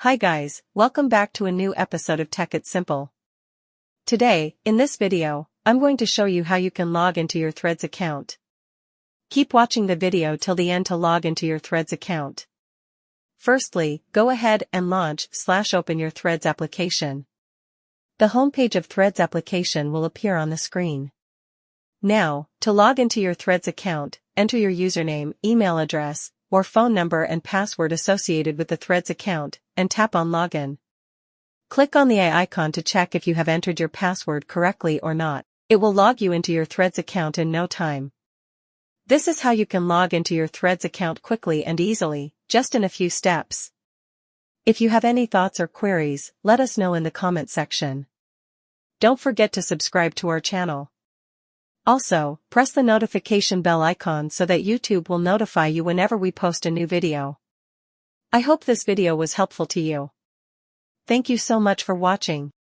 Hi guys, welcome back to a new episode of Tech It's Simple. Today, in this video, I'm going to show you how you can log into your Threads account. Keep watching the video till the end to log into your Threads account. Firstly, go ahead and launch/open your Threads application. The homepage of Threads application will appear on the screen. Now, to log into your Threads account, enter your username, email address, or phone number and password associated with the Threads account, and tap on Login. Click on the eye icon to check if you have entered your password correctly or not. It will log you into your Threads account in no time. This is how you can log into your Threads account quickly and easily, just in a few steps. If you have any thoughts or queries, let us know in the comment section. Don't forget to subscribe to our channel. Also, press the notification bell icon so that YouTube will notify you whenever we post a new video. I hope this video was helpful to you. Thank you so much for watching.